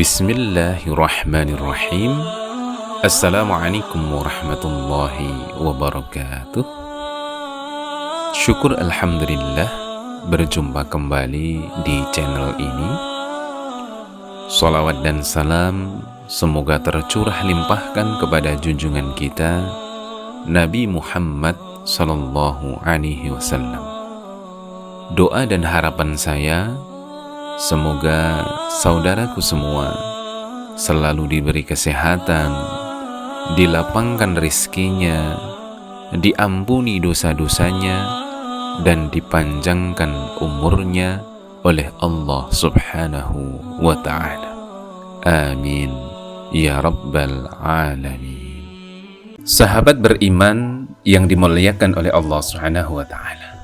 Bismillahirrahmanirrahim. Assalamualaikum warahmatullahi wabarakatuh. Syukur alhamdulillah berjumpa kembali di channel ini. Salawat dan salam semoga tercurah limpahkan kepada junjungan kita Nabi Muhammad sallallahu alaihi wasallam. Doa dan harapan saya, semoga saudaraku semua selalu diberi kesehatan, dilapangkan rizkinya, diampuni dosa-dosanya, dan dipanjangkan umurnya oleh Allah subhanahu wa ta'ala. Amin ya rabbal alamin. Sahabat beriman yang dimuliakan oleh Allah subhanahu wa ta'ala,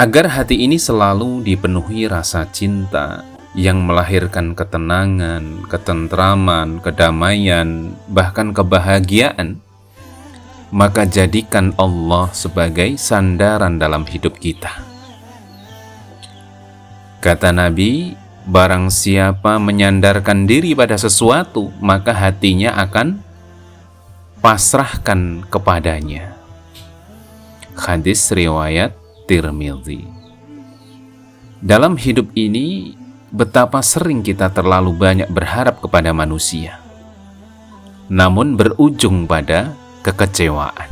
agar hati ini selalu dipenuhi rasa cinta yang melahirkan ketenangan, ketentraman, kedamaian, bahkan kebahagiaan, maka jadikan Allah sebagai sandaran dalam hidup kita. Kata Nabi, barang siapa menyandarkan diri pada sesuatu, maka hatinya akan pasrahkan kepadanya. Hadis riwayat Tirmidzi. Dalam hidup ini, betapa sering kita terlalu banyak berharap kepada manusia, namun berujung pada kekecewaan.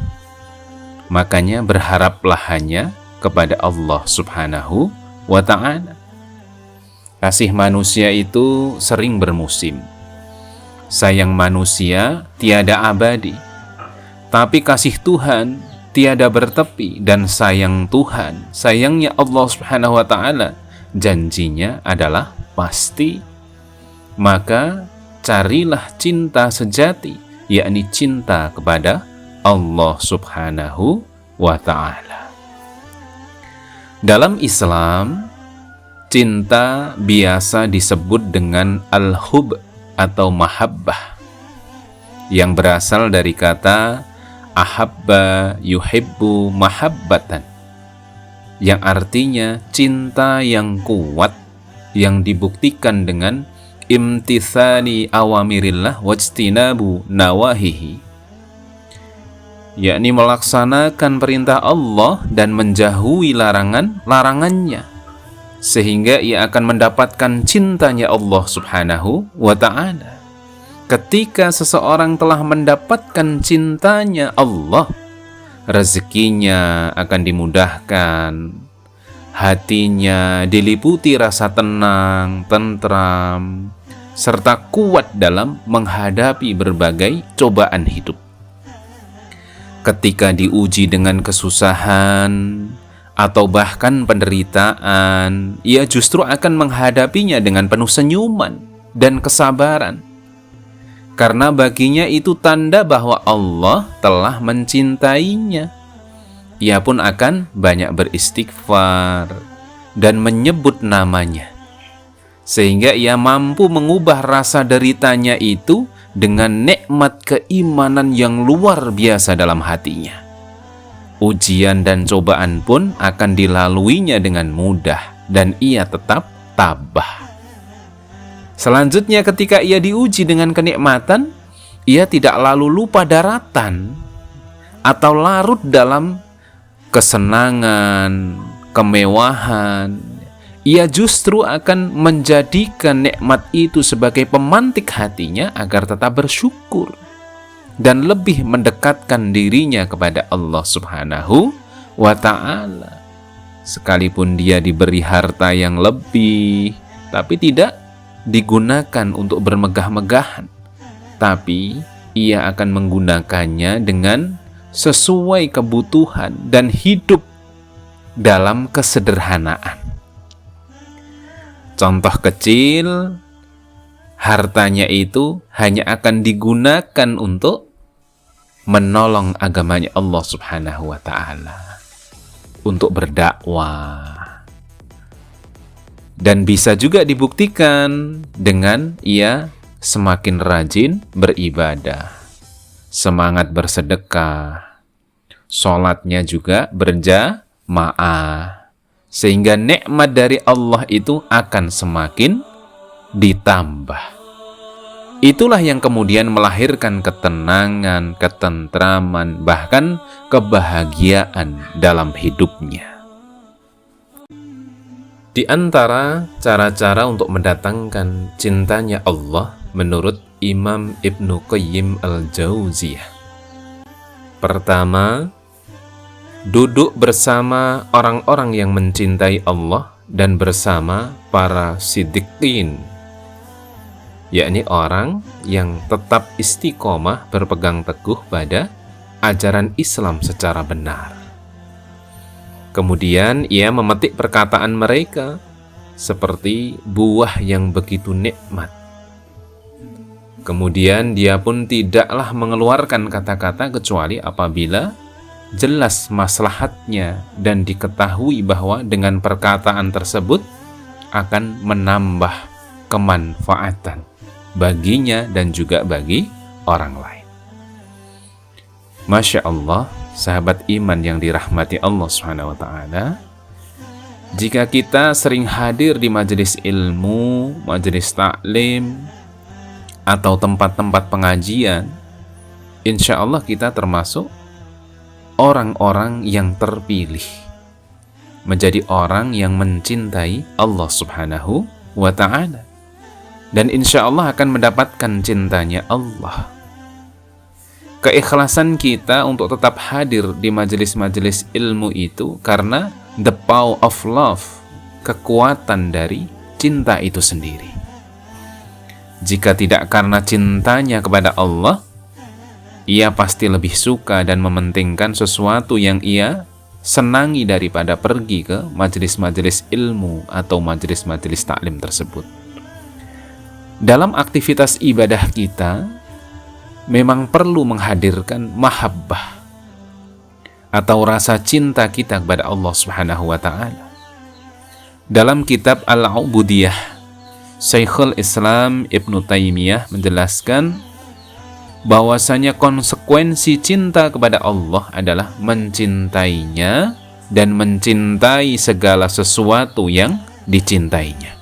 Makanya berharaplah hanya kepada Allah subhanahu wa ta'ala. Kasih manusia itu sering bermusim. Sayang manusia tiada abadi, tapi kasih Tuhan tiada bertepi. Dan sayang Tuhan, sayangnya Allah subhanahu wa ta'ala, janjinya adalah pasti. Maka carilah cinta sejati, yakni cinta kepada Allah subhanahu wa ta'ala. Dalam Islam, cinta biasa disebut dengan al-hub atau mahabbah, yang berasal dari kata ahabba yuhibbu mahabbatan, yang artinya cinta yang kuat, yang dibuktikan dengan imtithani awamirillah wajtinabu nawahihi, yakni melaksanakan perintah Allah dan menjauhi larangannya, sehingga ia akan mendapatkan cintanya Allah subhanahu wa ta'ala. Ketika seseorang telah mendapatkan cintanya Allah, rezekinya akan dimudahkan, hatinya diliputi rasa tenang, tentram, serta kuat dalam menghadapi berbagai cobaan hidup. Ketika diuji dengan kesusahan atau bahkan penderitaan, ia justru akan menghadapinya dengan penuh senyuman dan kesabaran, karena baginya itu tanda bahwa Allah telah mencintainya. Ia pun akan banyak beristighfar dan menyebut namanya, sehingga ia mampu mengubah rasa deritanya itu dengan nikmat keimanan yang luar biasa dalam hatinya. Ujian dan cobaan pun akan dilaluinya dengan mudah, dan ia tetap tabah. Selanjutnya, ketika ia diuji dengan kenikmatan, ia tidak lalu lupa daratan atau larut dalam kesenangan, kemewahan. Ia justru akan menjadikan nikmat itu sebagai pemantik hatinya agar tetap bersyukur dan lebih mendekatkan dirinya kepada Allah subhanahu wa ta'ala. Sekalipun dia diberi harta yang lebih, tapi tidak digunakan untuk bermegah-megahan, tapi ia akan menggunakannya dengan sesuai kebutuhan dan hidup dalam kesederhanaan. Contoh kecil, hartanya itu hanya akan digunakan untuk menolong agamanya Allah subhanahu wa ta'ala, untuk berdakwah. Dan bisa juga dibuktikan dengan ia semakin rajin beribadah, semangat bersedekah, sholatnya juga berjamaah, sehingga nikmat dari Allah itu akan semakin ditambah. Itulah yang kemudian melahirkan ketenangan, ketentraman, bahkan kebahagiaan dalam hidupnya. Di antara cara-cara untuk mendatangkan cintanya Allah menurut Imam Ibnu Qayyim Al-Jauziyah. Pertama, duduk bersama orang-orang yang mencintai Allah dan bersama para siddiqin, yakni orang yang tetap istiqomah berpegang teguh pada ajaran Islam secara benar. Kemudian ia memetik perkataan mereka seperti buah yang begitu nikmat. Kemudian dia pun tidaklah mengeluarkan kata-kata kecuali apabila jelas maslahatnya dan diketahui bahwa dengan perkataan tersebut akan menambah kemanfaatan baginya dan juga bagi orang lain. Masya Allah, sahabat iman yang dirahmati Allah SWT, jika kita sering hadir di majelis ilmu, majelis taklim, atau tempat-tempat pengajian, insya Allah kita termasuk orang-orang yang terpilih, menjadi orang yang mencintai Allah Subhanahu wa Ta'ala, dan insya Allah akan mendapatkan cintanya Allah. Keikhlasan kita untuk tetap hadir di majelis-majelis ilmu itu karena the power of love, kekuatan dari cinta itu sendiri. Jika tidak karena cintanya kepada Allah, ia pasti lebih suka dan mementingkan sesuatu yang ia senangi daripada pergi ke majelis-majelis ilmu atau majelis-majelis taklim tersebut. Dalam aktivitas ibadah kita, memang perlu menghadirkan mahabbah atau rasa cinta kita kepada Allah Subhanahu wa Ta'ala. Dalam kitab Al-Ubudiyah, Syekhul Islam Ibnu Taimiyah menjelaskan bahwasanya konsekuensi cinta kepada Allah adalah mencintainya dan mencintai segala sesuatu yang dicintainya.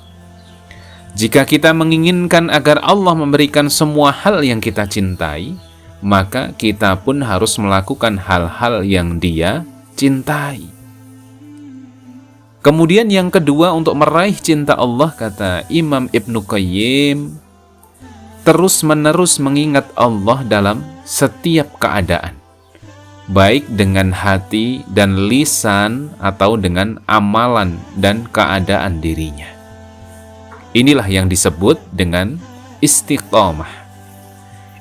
Jika kita menginginkan agar Allah memberikan semua hal yang kita cintai, maka kita pun harus melakukan hal-hal yang Dia cintai. Kemudian yang kedua, untuk meraih cinta Allah, kata Imam Ibnu Qayyim, terus-menerus mengingat Allah dalam setiap keadaan, baik dengan hati dan lisan atau dengan amalan dan keadaan dirinya. Inilah yang disebut dengan istiqomah.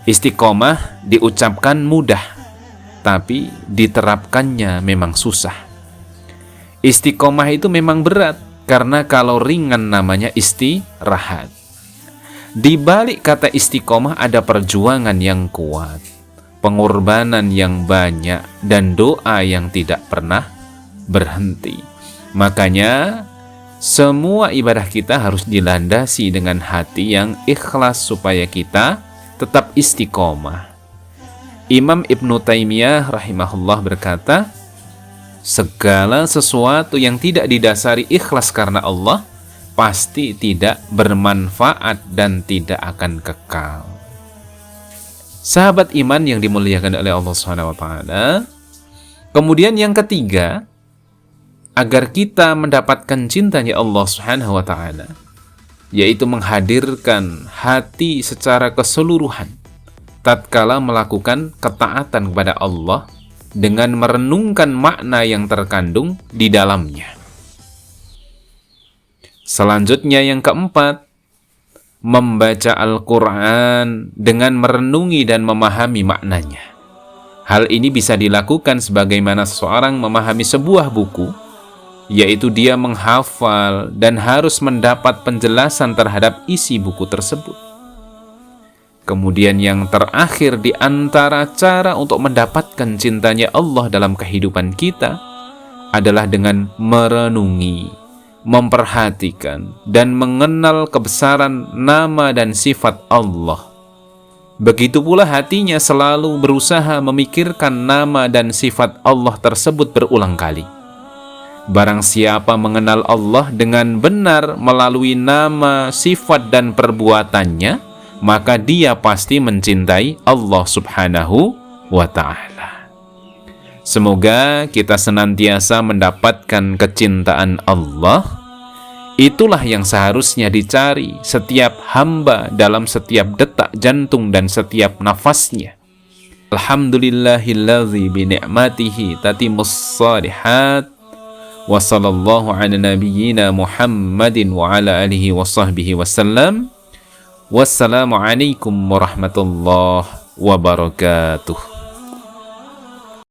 Istiqomah diucapkan mudah, tapi diterapkannya memang susah. Istiqomah itu memang berat, karena kalau ringan namanya istirahat. Di balik kata istiqomah ada perjuangan yang kuat, pengorbanan yang banyak, dan doa yang tidak pernah berhenti. Makanya semua ibadah kita harus dilandasi dengan hati yang ikhlas supaya kita tetap istiqomah. Imam Ibnu Taimiyah rahimahullah berkata, segala sesuatu yang tidak didasari ikhlas karena Allah pasti tidak bermanfaat dan tidak akan kekal. Sahabat iman yang dimuliakan oleh Allah SWT. Kemudian yang ketiga, agar kita mendapatkan cintanya Allah Subhanahu wa Ta'ala, yaitu menghadirkan hati secara keseluruhan tatkala melakukan ketaatan kepada Allah dengan merenungkan makna yang terkandung di dalamnya. Selanjutnya yang keempat, membaca Al-Quran dengan merenungi dan memahami maknanya. Hal ini bisa dilakukan sebagaimana seseorang memahami sebuah buku, yaitu dia menghafal dan harus mendapat penjelasan terhadap isi buku tersebut. Kemudian yang terakhir di antara cara untuk mendapatkan cintanya Allah dalam kehidupan kita adalah dengan merenungi, memperhatikan, dan mengenal kebesaran nama dan sifat Allah. Begitu pula hatinya selalu berusaha memikirkan nama dan sifat Allah tersebut berulang kali. Barang siapa mengenal Allah dengan benar melalui nama, sifat, dan perbuatannya, maka dia pasti mencintai Allah Subhanahu wa Ta'ala. Semoga kita senantiasa mendapatkan kecintaan Allah. Itulah yang seharusnya dicari setiap hamba dalam setiap detak jantung dan setiap nafasnya. Alhamdulillahilladzi bini'matihi tatimmus shalihat. Wa sallallahu ala nabiyyina Muhammadin wa ala alihi wa sahbihi wasallam. Wassalamualaikum warahmatullahi wabarakatuh.